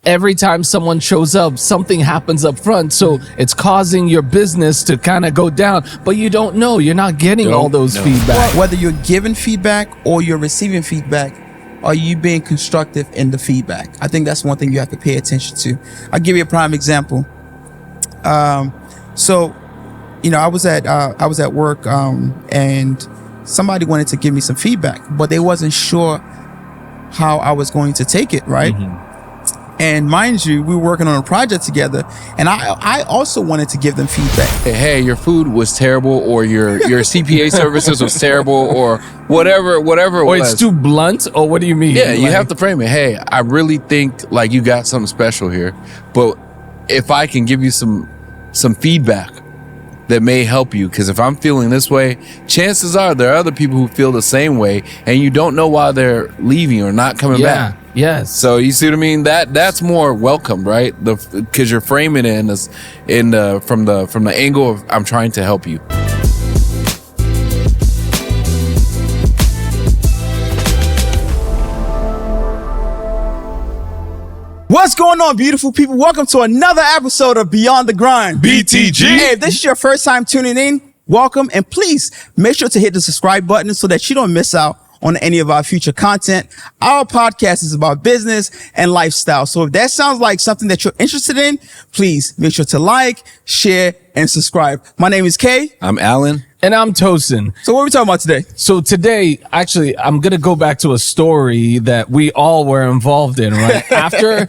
every time someone shows up, something happens up front. So it's causing your business to kind of go down, but you don't know. You're not getting all those feedback. Whether you're giving feedback or you're receiving feedback, are you being constructive in the feedback? I think that's one thing you have to pay attention to. I'll give you a prime example. So, I was at work, and somebody wanted to give me some feedback, but they wasn't sure how I was going to take it, right? And mind you, we were working on a project together, and I also wanted to give them feedback. Hey, your food was terrible, or your CPA services was terrible, or whatever it was. Or it's too blunt, or what do you mean? Yeah, you have to frame it. Hey, I really think like you got something special here, but if I can give you some feedback that may help you, because if I'm feeling this way, chances are there are other people who feel the same way, and you don't know why they're leaving or not coming back. Yes. So you see what I mean? That's more welcome, right? Because you're framing it from the angle of I'm trying to help you. What's going on, beautiful people? Welcome to another episode of Beyond the Grind. BTG. Hey, if this is your first time tuning in, welcome, and please make sure to hit the subscribe button so that you don't miss out on any of our future content. Our podcast is about business and lifestyle. So if that sounds like something that you're interested in, please make sure to like, share, and subscribe. My name is Kay. I'm Alan. And I'm Tosin. So what are we talking about today? So today, actually, I'm going to go back to a story that we all were involved in, right? After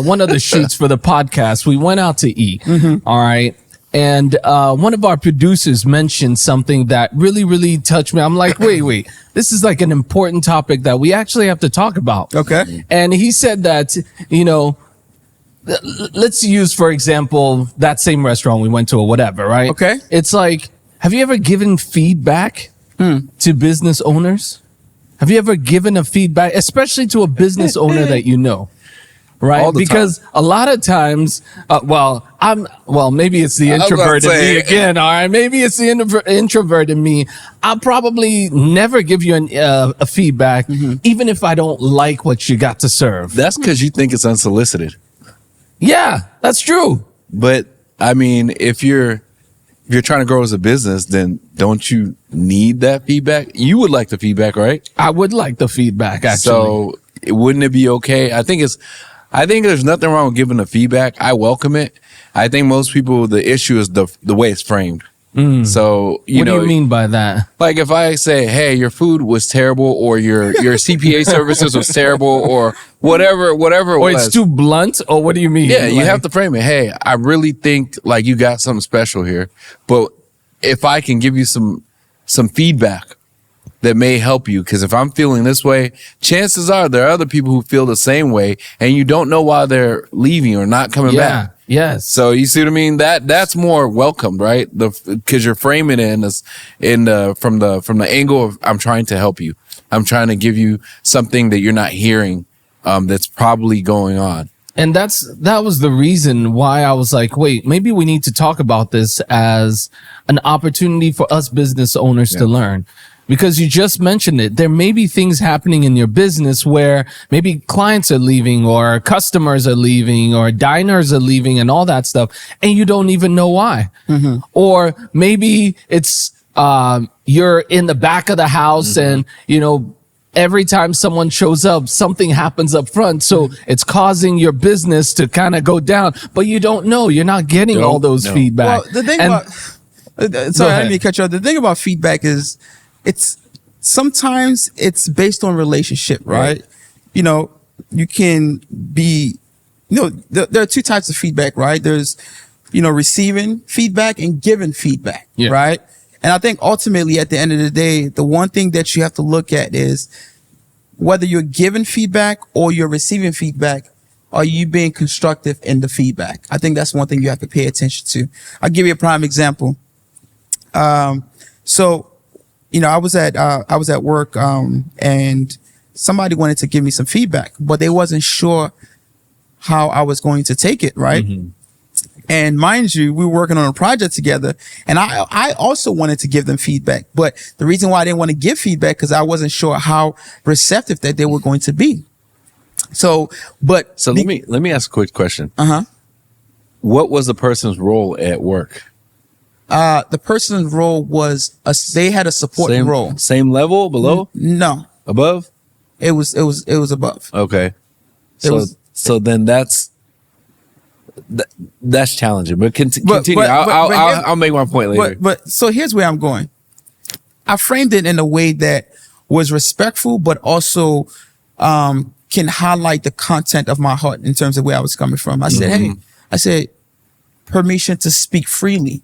one of the shoots for the podcast, we went out to eat. All right. And one of our producers mentioned something that really, really touched me. I'm like, wait, this is like an important topic that we actually have to talk about. Okay. And he said that, let's use, for example, that same restaurant we went to or whatever, right? Okay. It's like, have you ever given feedback to business owners? Have you ever given a feedback, especially to a business owner that you know? Right? Because a lot of times, maybe it's the introvert in me again. All right. Maybe it's the introvert in me. I'll probably never give you a feedback, even if I don't like what you got to serve. That's because you think it's unsolicited. Yeah, that's true. But I mean, if you're trying to grow as a business, then don't you need that feedback? You would like the feedback, right? I would like the feedback, actually. So wouldn't it be okay? I think there's nothing wrong with giving the feedback. I welcome it. I think most people, the issue is the way it's framed. So, what do you mean by that? Like if I say, hey, your food was terrible, or your CPA services was terrible, or whatever it was. Or it's too blunt, or what do you mean? Yeah, you have to frame it. Hey, I really think like you got something special here, but if I can give you some feedback that may help you, because if I'm feeling this way, chances are there are other people who feel the same way, and you don't know why they're leaving or not coming back. Yes. So you see what I mean? That's more welcome, right? Because you're framing it from the angle of I'm trying to help you. I'm trying to give you something that you're not hearing, that's probably going on. And that was the reason why I was like, wait, maybe we need to talk about this as an opportunity for us business owners to learn. Because you just mentioned it. There may be things happening in your business where maybe clients are leaving, or customers are leaving, or diners are leaving, and all that stuff, and you don't even know why. Or maybe it's you're in the back of the house, and every time someone shows up, something happens up front. So it's causing your business to kind of go down, but you don't know. You're not getting all those feedback. Well, the thing about sorry, I didn't mean to cut you off. The thing about feedback is, sometimes it's based on relationship, right? You can be, there are two types of feedback, right? There's, receiving feedback and giving feedback, right? And I think ultimately at the end of the day, the one thing that you have to look at is whether you're giving feedback or you're receiving feedback, are you being constructive in the feedback? I think that's one thing you have to pay attention to. I'll give you a prime example. So, I was at work, and somebody wanted to give me some feedback, but they wasn't sure how I was going to take it, right? And mind you, we were working on a project together, and I also wanted to give them feedback, but the reason why I didn't want to give feedback because I wasn't sure how receptive that they were going to be. So let me ask a quick question. Uh-huh. What was the person's role at work? The person's role was they had a supporting role. Same level, below? No. Above? It was above. Okay. was- So then that's challenging. But continue. I'll make my point later. But so here's where I'm going. I framed it in a way that was respectful, but also can highlight the content of my heart in terms of where I was coming from. I said, permission to speak freely.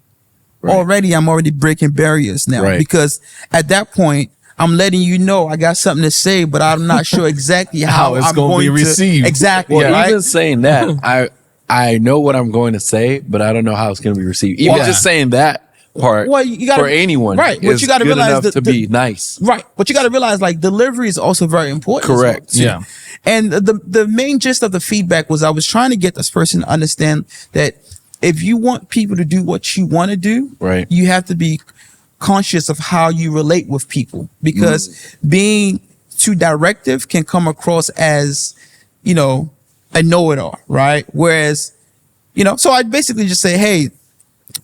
Right. I'm already breaking barriers now because at that point, I'm letting you know I got something to say, but I'm not sure exactly how it's I'm going to be received. Exactly. Well, right? even saying that, I know what I'm going to say, but I don't know how it's going to be received. Even just saying that part you gotta, for anyone, right? But you got to realize to be nice, right? But you got to realize like delivery is also very important. Correct. Well, yeah. And the main gist of the feedback was I was trying to get this person to understand that if you want people to do what you want to do, right, you have to be conscious of how you relate with people, because being too directive can come across as, a know-it-all, right? Whereas, so I basically just say, hey,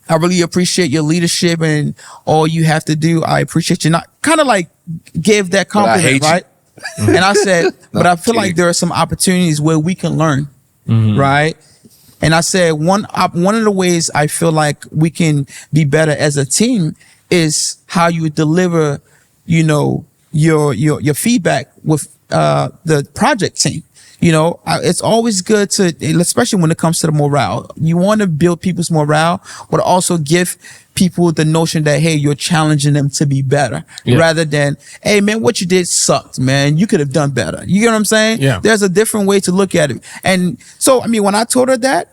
I really appreciate your leadership and all you have to do. I appreciate you not kind of like give that compliment, right? And I said, but I feel like there are some opportunities where we can learn, right? And I said, one of the ways I feel like we can be better as a team is how you deliver, your feedback with the project team. It's always good to, especially when it comes to the morale, you want to build people's morale, but also give people the notion that, hey, you're challenging them to be better rather than, hey, man, what you did sucked, man. You could have done better. You get what I'm saying? Yeah. There's a different way to look at it. And so, when I told her that,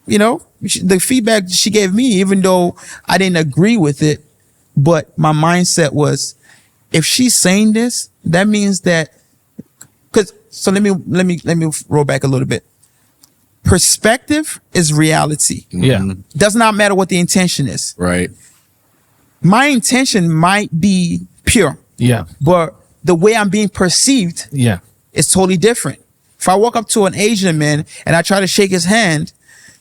the feedback she gave me, even though I didn't agree with it, but my mindset was, if she's saying this, that means that, so let me roll back a little bit. Perspective is reality. Yeah. Does not matter what the intention is. Right. My intention might be pure. Yeah. But the way I'm being perceived is totally different. If I walk up to an Asian man and I try to shake his hand,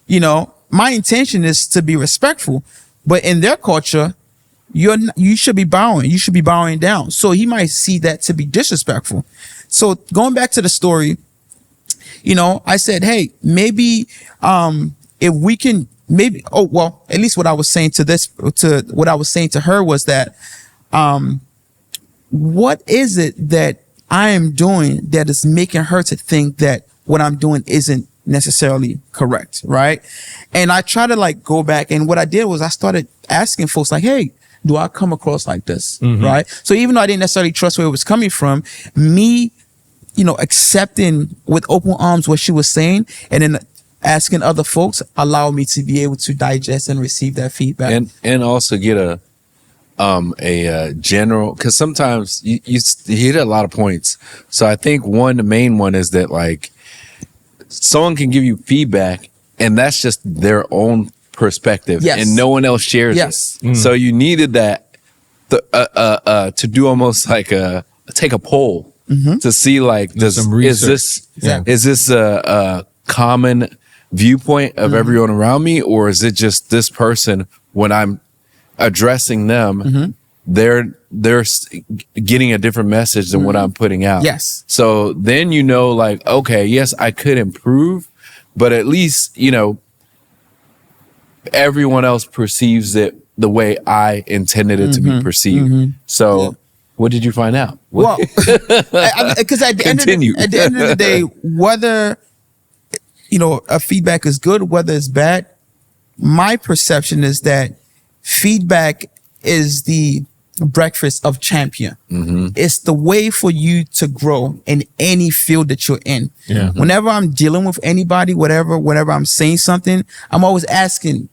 my intention is to be respectful, but in their culture, you should be bowing. You should be bowing down. So he might see that to be disrespectful. So going back to the story, I said, hey, maybe if we can at least what I was saying what I was saying to her was that what is it that I am doing that is making her to think that what I'm doing isn't necessarily correct, right? And I try to go back, and what I did was I started asking folks like, hey, do I come across like this? Right? So even though I didn't necessarily trust where it was coming from, me, accepting with open arms what she was saying and then asking other folks allowed me to be able to digest and receive that feedback. And also get a general, because sometimes you hit a lot of points. So I think the main one is that someone can give you feedback and that's just their own perspective, and no one else shares it. So you needed that to do almost like take a poll to see is this a common viewpoint of everyone around me, or is it just this person when I'm addressing them, they're getting a different message than what I'm putting out. Yes. So then okay, yes, I could improve, but at least everyone else perceives it the way I intended it to be perceived. So what did you find out? Well, because at the end of the day, whether a feedback is good, whether it's bad, my perception is that feedback is the breakfast of champion. It's the way for you to grow in any field that you're in. Whenever I'm dealing with anybody, whenever I'm saying something, I'm always asking,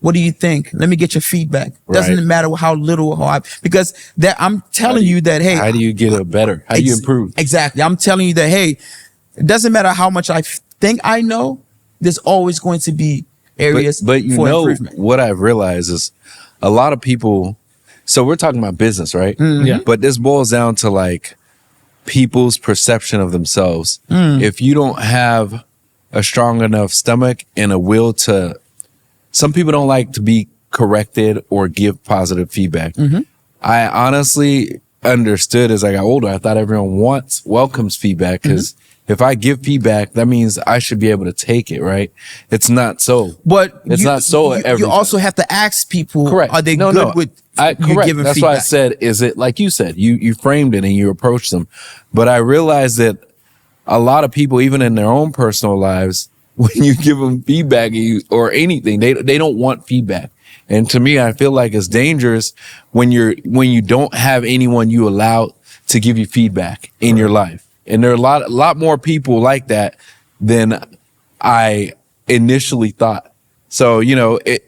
what do you think? Let me get your feedback. Doesn't matter how little or how because I'm telling you that, hey, how do you get it better? How do you improve? Exactly. I'm telling you that, hey, it doesn't matter how much I think I know, there's always going to be areas but for improvement. What I've realized is a lot of people, so we're talking about business, right? Yeah. But this boils down to people's perception of themselves. If you don't have a strong enough stomach and a will to, some people don't like to be corrected or give positive feedback. I honestly understood as I got older, I thought everyone welcomes feedback, because if I give feedback, that means I should be able to take it, right? It's not so. But it's not so. You also have to ask people, correct. Are they good with you correct. giving That's feedback? why I said, is it like you said, you framed it and you approached them. But I realized that a lot of people, even in their own personal lives, when you give them feedback or anything, they don't want feedback. And to me, I feel like it's dangerous when you don't have anyone you allow to give you feedback in your life. And there are a lot more people like that than I initially thought. So,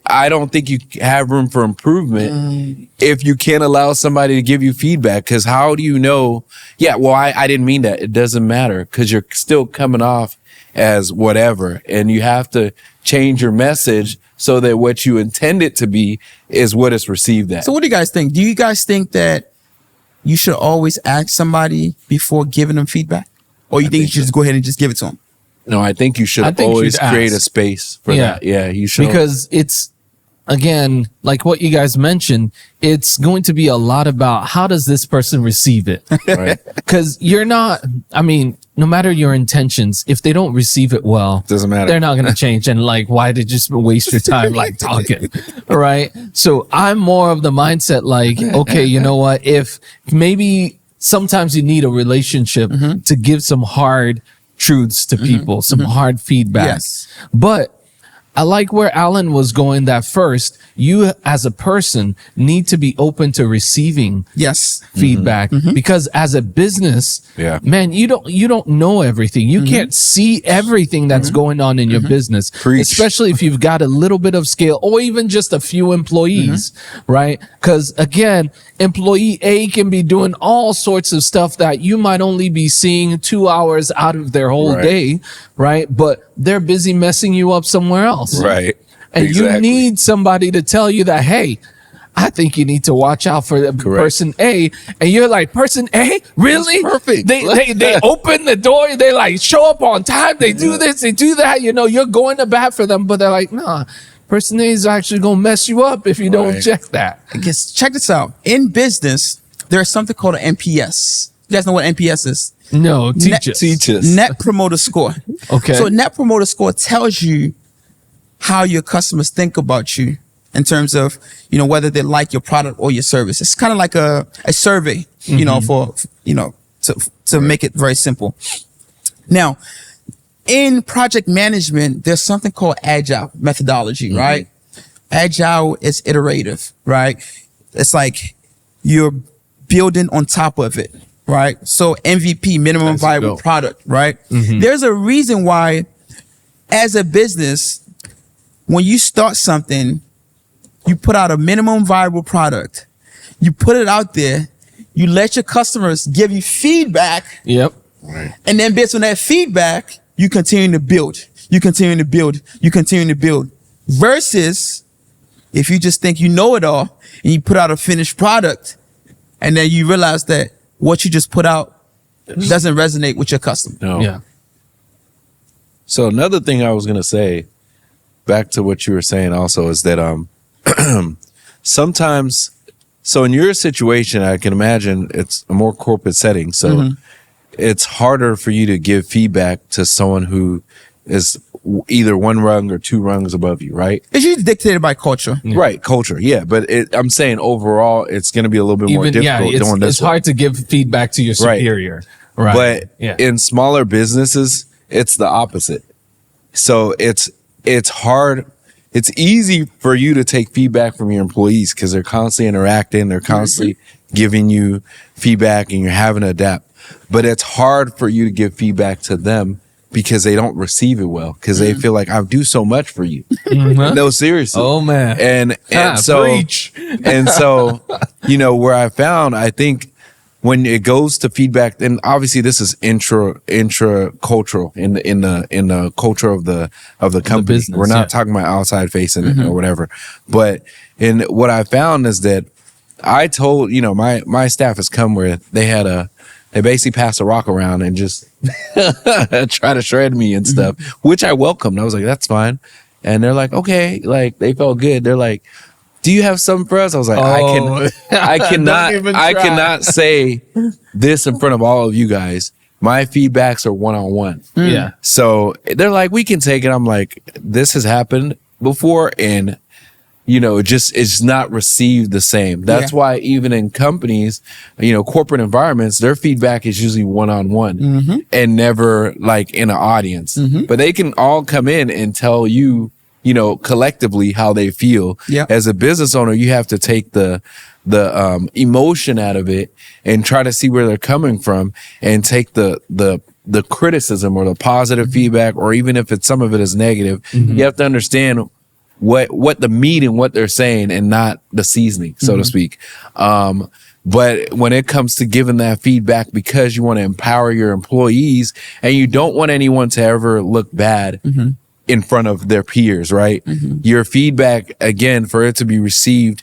I don't think you have room for improvement if you can't allow somebody to give you feedback. Because how do you know? Yeah, well, I didn't mean that. It doesn't matter, because you're still coming off as whatever. And you have to change your message so that what you intend it to be is what it's received as. So what do you guys think? Do you guys think that you should always ask somebody before giving them feedback? Or you think you should just go ahead and just give it to them? No, I think you should always create a space for that. Yeah, you should. Because it's, again, like what you guys mentioned, it's going to be a lot about how does this person receive it? Right. Because no matter your intentions, if they don't receive it well, doesn't matter. They're not going to change. And why did you just waste your time talking? Right. So I'm more of the mindset okay, you know what? If maybe sometimes you need a relationship to give some hard truths to people, some hard feedback. Yes. But I like where Alan was going, that first, you as a person need to be open to receiving feedback, because as a business, man, you don't know everything. You can't see everything that's going on in your business, especially if you've got a little bit of scale or even just a few employees, right? Because again, employee A can be doing all sorts of stuff that you might only be seeing 2 hours out of their whole day, right? But they're busy messing you up somewhere else. Right. And you need somebody to tell you that, hey, I think you need to watch out for person A. And you're like, person A? Really? That's perfect. They open the door. They show up on time. They do this. They do that. You're going to bat for them. But they're like, nah, person A is actually going to mess you up if you don't check that. I guess, check this out. In business, there's something called an NPS. You guys know what NPS is? No, teach us. Net Promoter Score. Okay. So Net Promoter Score tells you how your customers think about you in terms of, whether they like your product or your service. It's kind of like a survey, to make it very simple. Now, in project management, there's something called Agile methodology, right? Agile is iterative, right? It's like you're building on top of it, right? So MVP, minimum viable product, right? There's a reason why, as a business, when you start something, you put out a minimum viable product, you put it out there, you let your customers give you feedback. Yep. Right. And then based on that feedback, you continue to build. You continue to build. You continue to build. Versus if you just think you know it all and you put out a finished product and then you realize that what you just put out doesn't resonate with your customer. No. Yeah. So another thing I was going to say, back to what you were saying also, is that sometimes, so in your situation, I can imagine it's a more corporate setting. So it's harder for you to give feedback to someone who is either one rung or two rungs above you, right? It's usually dictated by culture. Yeah. Right, culture, yeah. But I'm saying overall, it's going to be a little bit more difficult doing this. It's hard to give feedback to your superior. Right. But in smaller businesses, it's the opposite. So it's hard. It's easy for you to take feedback from your employees because they're constantly interacting. They're constantly giving you feedback and you're having to adapt. But it's hard for you to give feedback to them because they don't receive it well because they feel like I do so much for you. No, seriously. Oh man. And so, preach. and so, where I found, I think when it goes to feedback, and obviously this is intra cultural in the culture of the company. business, We're not talking about outside facing or whatever. But in what I found is that I told, my staff has come where they had they basically pass the rock around and just try to shred me and stuff, which I welcomed. I was like, that's fine. And they're like, okay, like they felt good. They're like, do you have something for us? I was like, I cannot say this in front of all of you guys. My feedbacks are one-on-one. Yeah. So they're like, we can take it. I'm like, this has happened before, and it's not received the same. That's why even in companies, corporate environments, their feedback is usually one-on-one and never like in an audience. But they can all come in and tell you, collectively how they feel. As a business owner, you have to take the emotion out of it and try to see where they're coming from, and take the criticism or the positive feedback, or even if some of it is negative, you have to understand what the meat and what they're saying, and not the seasoning, so to speak. But when it comes to giving that feedback, because you want to empower your employees and you don't want anyone to ever look bad in front of their peers, right? Your feedback, again, for it to be received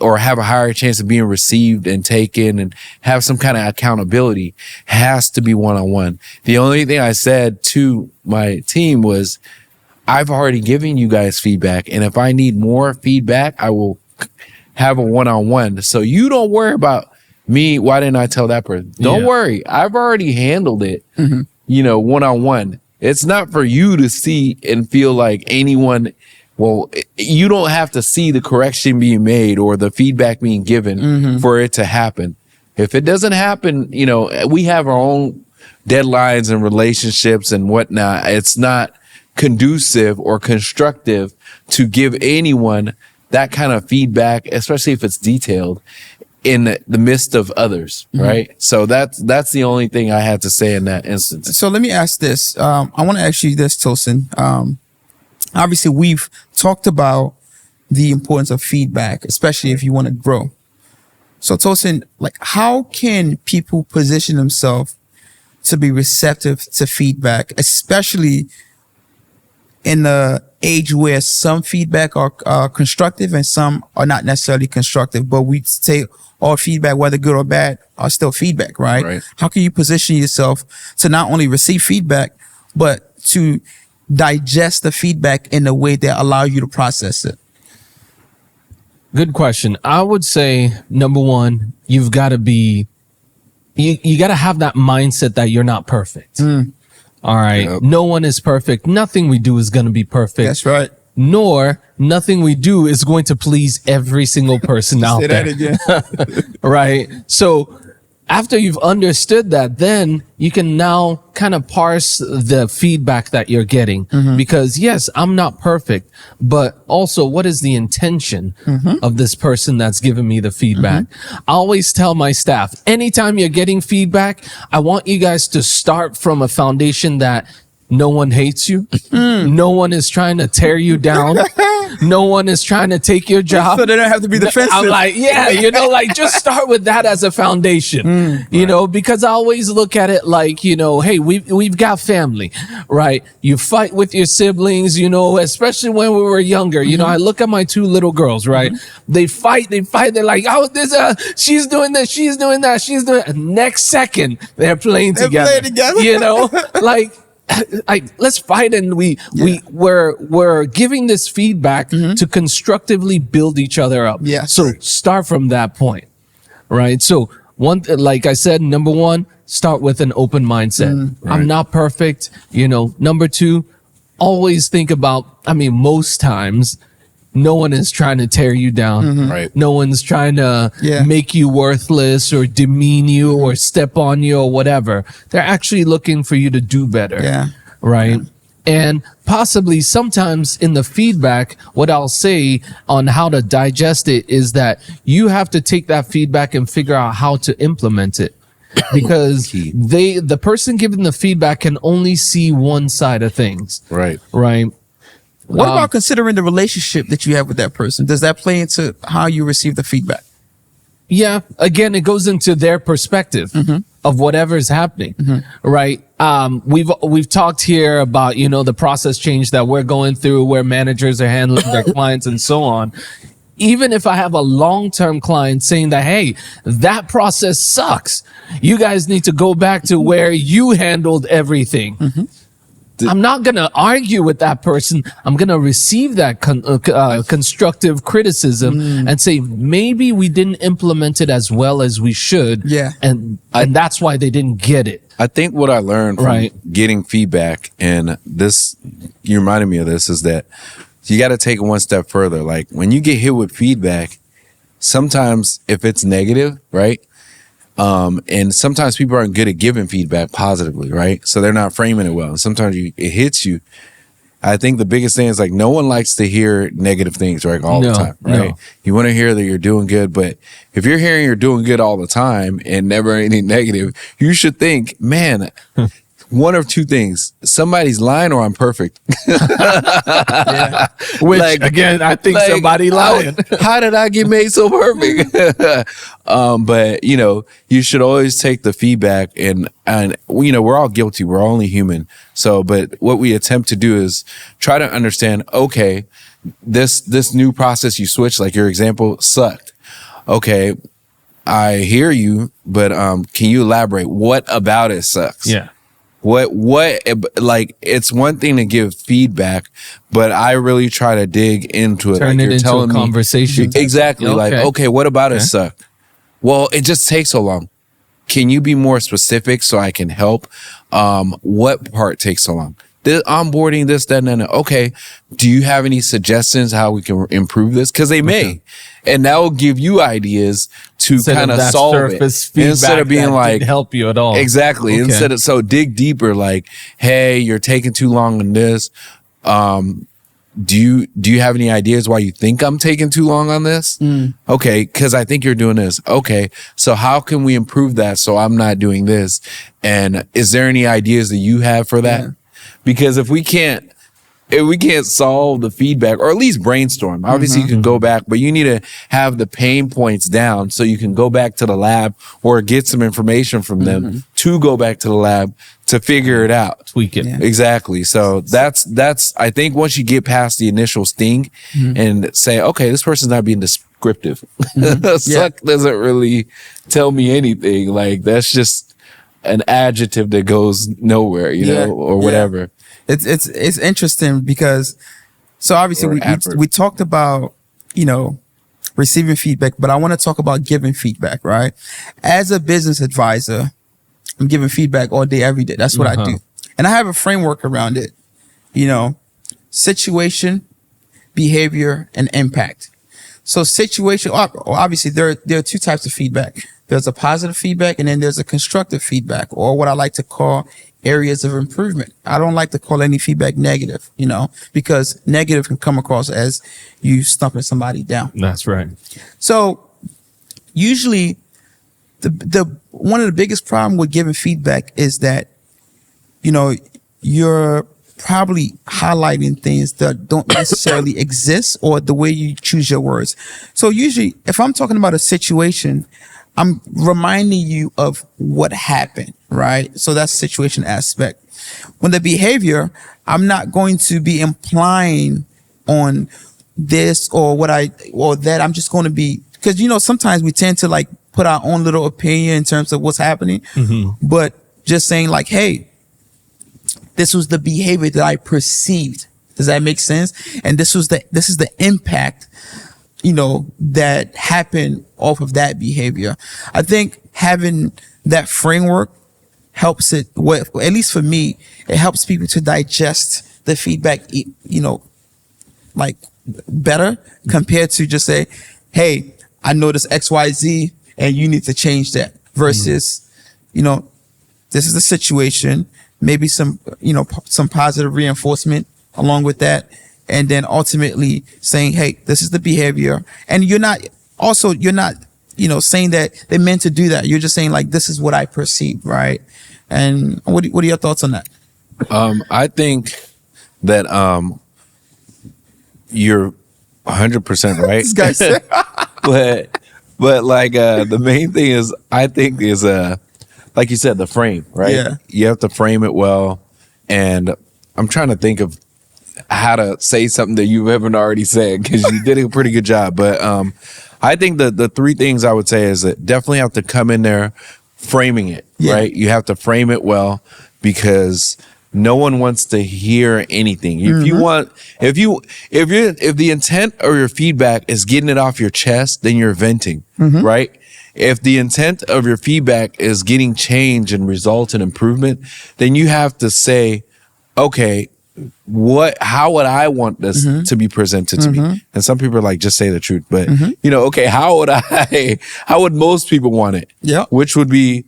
or have a higher chance of being received and taken and have some kind of accountability, has to be one-on-one. The only thing I said to my team was, I've already given you guys feedback, and if I need more feedback, I will have a one-on-one. So you don't worry about me. Why didn't I tell that person? Don't worry. I've already handled it, one-on-one. It's not for you to see and feel like anyone, you don't have to see the correction being made or the feedback being given for it to happen. If it doesn't happen, we have our own deadlines and relationships and whatnot. It's not conducive or constructive to give anyone that kind of feedback, especially if it's detailed, in the midst of others, right? So that's the only thing I had to say in that instance. So let me ask this. I want to ask you this, Tosin. Obviously, we've talked about the importance of feedback, especially if you want to grow. So Tosin, like, how can people position themselves to be receptive to feedback, especially in the age where some feedback are constructive and some are not necessarily constructive, but we say all feedback, whether good or bad, are still feedback, right? How can you position yourself to not only receive feedback, but to digest the feedback in a way that allows you to process it? Good question. I would say, number one, you've got to be, you got to have that mindset that you're not perfect. All right. Yep. No one is perfect. Nothing we do is going to be perfect. That's right. Nor nothing we do is going to please every single person out there. Say that again. Right. So after you've understood that, then you can now kind of parse the feedback that you're getting, because yes, I'm not perfect, but also what is the intention of this person that's giving me the feedback? I always tell my staff, anytime you're getting feedback, I want you guys to start from a foundation that no one hates you. No one is trying to tear you down. No one is trying to take your job. So they don't have to be defensive. I'm like, just start with that as a foundation, because I always look at it like, hey, we've got family, right? You fight with your siblings, especially when we were younger. I look at my two little girls, right? They fight. They're like, oh, she's doing this, she's doing that, she's doing it. Next second, they're playing together. Let's fight, and we're giving this feedback to constructively build each other up. So start from that point, right? So like I said, number one, start with an open mindset. I'm not perfect. Number two, always think about, most times no one is trying to tear you down. Right. No one's trying to make you worthless or demean you or step on you or whatever. They're actually looking for you to do better. Right. And possibly sometimes in the feedback, what I'll say on how to digest it is that you have to take that feedback and figure out how to implement it. Because the person giving the feedback can only see one side of things. Right. What about considering the relationship that you have with that person? Does that play into how you receive the feedback? Yeah. Again, it goes into their perspective of whatever is happening, right? We've talked here about, the process change that we're going through, where managers are handling their clients and so on. even if I have a long-term client saying that, hey, that process sucks, you guys need to go back to where you handled everything. I'm not going to argue with that person. I'm going to receive that constructive criticism and say, maybe we didn't implement it as well as we should. Yeah. And that's why they didn't get it. I think what I learned from getting feedback, and this, you reminded me of this, is that you got to take it one step further. Like when you get hit with feedback, sometimes if it's negative, right? And sometimes people aren't good at giving feedback positively, right? So they're not framing it well. And sometimes it hits you. I think the biggest thing is like no one likes to hear negative things, right? All the time, right? No. You want to hear that you're doing good, but if you're hearing you're doing good all the time and never any negative, you should think, man, one of two things: somebody's lying or I'm perfect. Which again, I think somebody lying. How did I get made so perfect? But you know, you should always take the feedback, and you know, we're all guilty. We're only human. So, but what we attempt to do is try to understand. Okay, this new process you switched, like your example, sucked. Okay, I hear you, but can you elaborate? What about it sucks? Yeah. What, like, it's one thing to give feedback, but I really try to dig into it. Turn like it into a conversation. Exactly. Okay. Like, okay, what about it suck? Well, it just takes so long. Can you be more specific so I can help? What part takes so long? The onboarding, this, that, and that. Okay. Do you have any suggestions how we can improve this? Because they may. And that will give you ideas to kind of solve it. Instead of being like, didn't help you at all. Exactly. Okay. Instead of, so dig deeper, like, hey, you're taking too long on this. Do you have any ideas why you think I'm taking too long on this? Okay. Cause I think you're doing this. Okay. So how can we improve that so I'm not doing this? And is there any ideas that you have for that? Because if we can't solve the feedback, or at least brainstorm, obviously you can go back, but you need to have the pain points down so you can go back to the lab or get some information from them to go back to the lab to figure it out. Tweak it. Yeah. Exactly. So that's, I think once you get past the initial sting and say, okay, this person's not being descriptive. Suck doesn't really tell me anything. Like that's just an adjective that goes nowhere, you know, or whatever. It's interesting because, so obviously we talked about, you know, receiving feedback, but I want to talk about giving feedback, right? As a business advisor, I'm giving feedback all day, every day. That's what I do. And I have a framework around it, you know, situation, behavior, and impact. So situation, obviously there are two types of feedback. There's a positive feedback and then there's a constructive feedback, or what I like to call areas of improvement. I don't like to call any feedback negative, you know, because negative can come across as you stumping somebody down. That's right. So usually the one of the biggest problem with giving feedback is that, you know, you're probably highlighting things that don't necessarily exist, or the way you choose your words. So usually if I'm talking about a situation, I'm reminding you of what happened, right? So that's situation aspect. When the behavior, I'm not going to be implying on this or that. I'm just going to be, because, you know, sometimes we tend to like put our own little opinion in terms of what's happening, but just saying like, hey, this was the behavior that I perceived. Does that make sense? And this is the impact, you know, that happened off of that behavior. I think having that framework helps it, well, at least for me, it helps people to digest the feedback, you know, like better compared to just say, hey, I noticed XYZ and you need to change that, versus, you know, this is the situation, maybe some, you know, some positive reinforcement along with that. And then ultimately saying, hey, this is the behavior. And you're not, you know, saying that they meant to do that. You're just saying like, this is what I perceive. Right. And what are your thoughts on that? I think that, you're 100% right. This guy said, but like, the main thing is, I think is, like you said, the frame, right? Yeah. You have to frame it well. And I'm trying to think of how to say something that you haven't already said, because you did a pretty good job. But I think the three things I would say is that definitely have to come in there framing it, right? You have to frame it well, because no one wants to hear anything. If you want, if the intent or your feedback is getting it off your chest, then you're venting, right? If the intent of your feedback is getting change and result and improvement, then you have to say, okay, how would I want this to be presented to me? And some people are like, just say the truth. But okay, how would most people want it? Yeah. Which would be,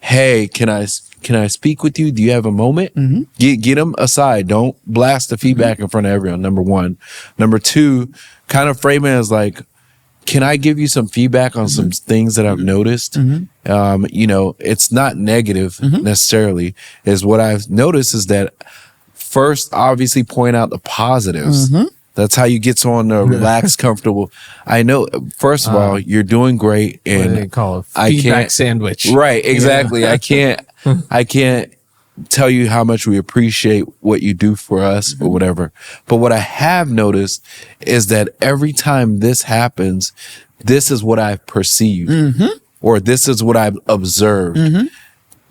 hey, can I speak with you? Do you have a moment? Get them aside. Don't blast the feedback in front of everyone. Number one. Number two, kind of frame it as like, can I give you some feedback on some things that I've noticed? It's not negative necessarily. Is what I've noticed is that first, obviously point out the positives. That's how you get someone to relax, comfortable. I know, first of all, you're doing great. And what do they call it? Feedback sandwich. Right, exactly. I can't tell you how much we appreciate what you do for us or whatever. But what I have noticed is that every time this happens, this is what I've perceived or this is what I've observed.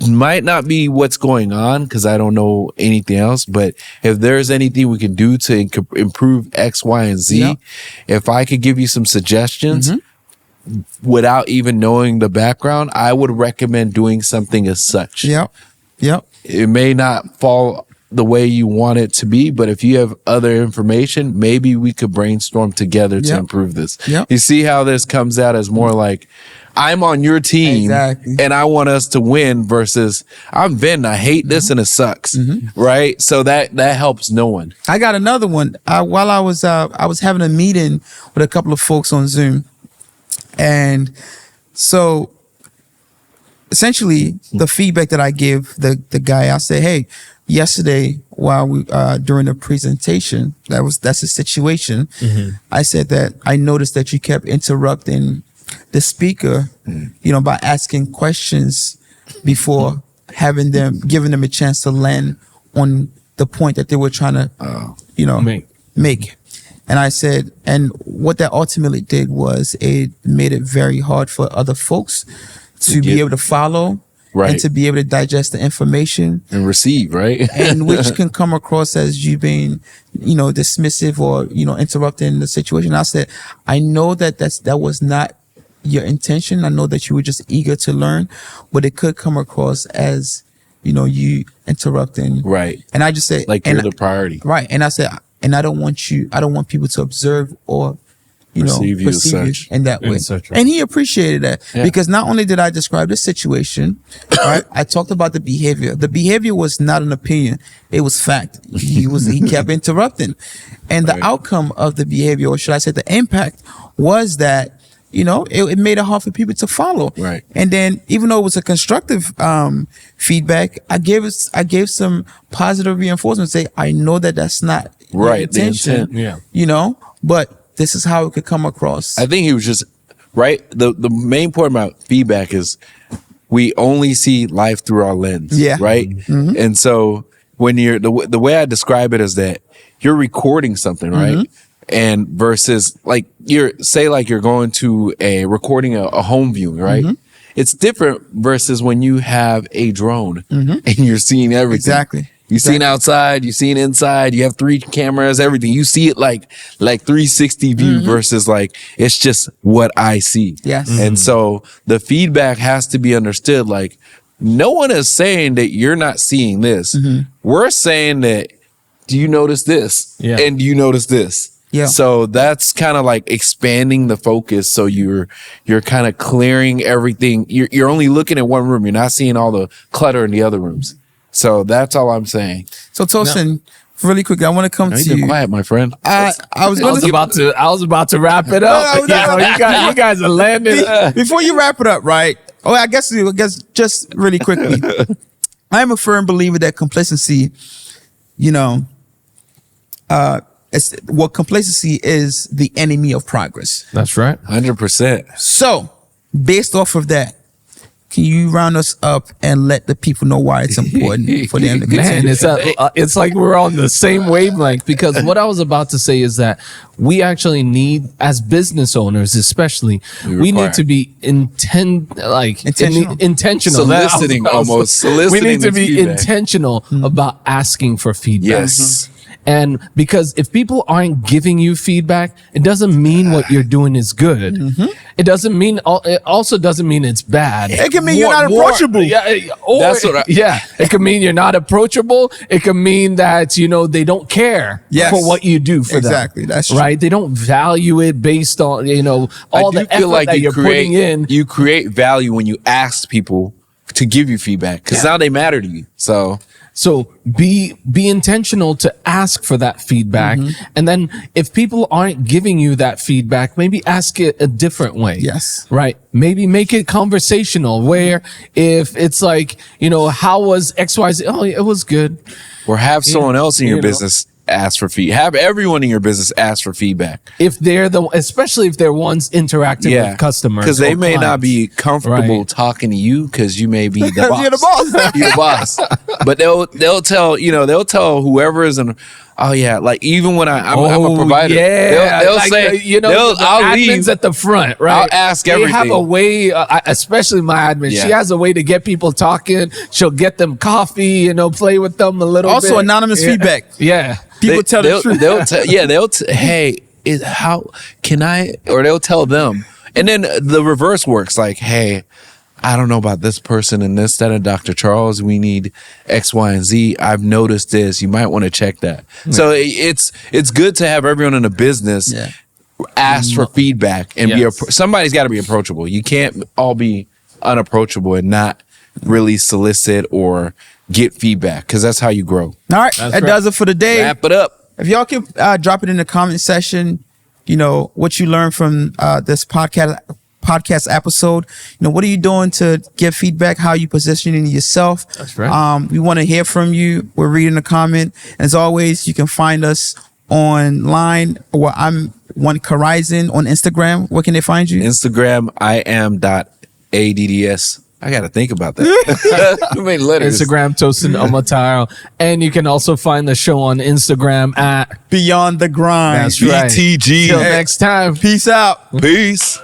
Might not be what's going on because I don't know anything else, but if there's anything we can do to improve X, Y, and Z, if I could give you some suggestions without even knowing the background, I would recommend doing something as such. It may not fall the way you want it to be, but if you have other information, maybe we could brainstorm together to improve this. You see how this comes out as more like, I'm on your team and I want us to win versus I'm venting. I hate this and it sucks. Right. So that helps no one. I got another one. While I was having a meeting with a couple of folks on Zoom. And so essentially the feedback that I give the guy, I say, hey, yesterday while we during the presentation, that's a situation. I said that I noticed that you kept interrupting the speaker, by asking questions before giving them a chance to land on the point that they were trying to, make. And I said, and what that ultimately did was it made it very hard for other folks to be able to follow and to be able to digest the information and receive, right? And which can come across as you being, dismissive or, interrupting the situation. I said, I know that was not your intention. I know that you were just eager to learn, but it could come across as, you interrupting. Right. And I just said, like you're the priority. Right. And I said, and I don't want people to observe or, perceive you in that way. And he appreciated that because not only did I describe the situation, right, I talked about the behavior. The behavior was not an opinion. It was fact. He kept interrupting. And the outcome of the behavior, or should I say the impact, was that it made it hard for people to follow. Right. And then even though it was a constructive feedback, I gave some positive reinforcement. Say, I know that that's not right. your intention, the intent. But this is how it could come across. I think he was just right. The main point about feedback is we only see life through our lens. Right. And so when you're the way I describe it is that you're recording something, right? And versus like you're going to recording a home viewing, right? It's different versus when you have a drone and you're seeing everything. Exactly. You've seen outside, you've seen inside, you have 3 cameras, everything. You see it like 360 view versus like, it's just what I see. Yes. And so the feedback has to be understood. Like no one is saying that you're not seeing this. We're saying that, do you notice this? And do you notice this? So that's kind of like expanding the focus. So you're kind of clearing everything. You're only looking at one room. You're not seeing all the clutter in the other rooms. So that's all I'm saying. So Tosin, really quickly, I want to come to you. Be quiet, my friend. I was about to wrap it up. You guys are landing. Before you wrap it up, right? Oh, I guess just really quickly. I'm a firm believer that complacency, complacency is the enemy of progress. That's right. 100%. So, based off of that, can you round us up and let the people know why it's important for them to Man, continue? it's like we're on the same wavelength, because what I was about to say is that we actually need, as business owners especially, we need to be intentional. Soliciting, almost soliciting. We need to be feedback. intentional about asking for feedback. Yes. And because if people aren't giving you feedback, it doesn't mean what you're doing is good. It doesn't mean, it also doesn't mean it's bad. It can mean you're not approachable. That's what it can mean you're not approachable. It can mean that, they don't care for what you do for them. Exactly. That's true. Right. They don't value it based on, all the effort that you're putting in. You create value when you ask people to give you feedback, because now they matter to you. So be intentional to ask for that feedback. And then if people aren't giving you that feedback, maybe ask it a different way. Yes. Right. Maybe make it conversational, where if it's like, how was XYZ? Oh, it was good. Or have someone else in your business ask for feedback. Have everyone in your business ask for feedback. If they're especially if they're ones interacting with customers, because they may clients. not be comfortable talking to you, because you may be the boss. You're the boss. You're the boss. But they'll tell whoever is in. Oh yeah, like even when I'm a provider, they'll say, the I'll admin's leave at the front, right? I'll ask everything. They have a way, especially my admin. She has a way to get people talking. She'll get them coffee, play with them a little bit. Also, anonymous feedback. Yeah. People tell the truth. Hey, how can I? Or they'll tell them, and then the reverse works. Like, hey, I don't know about this person and this, that, and Dr. Charles. We need X, Y, and Z. I've noticed this. You might want to check that. So it's good to have everyone in a business ask for feedback and somebody's got to be approachable. You can't all be unapproachable and not really solicit or get feedback, because that's how you grow. All right. That does it for the day. Wrap it up. If y'all can drop it in the comment section, what you learned from this podcast episode. What are you doing to give feedback? How are you positioning yourself? That's right. We want to hear from you. We're reading the comment. As always, you can find us online. I'm One Horizon on Instagram. Where can they find you? Instagram, IAM.ADDS. I got to think about that. Too many letters. Instagram, Tosin Omataro. And you can also find the show on Instagram at Beyond the Grind. That's right. BTG. Till next time. Peace out. Peace.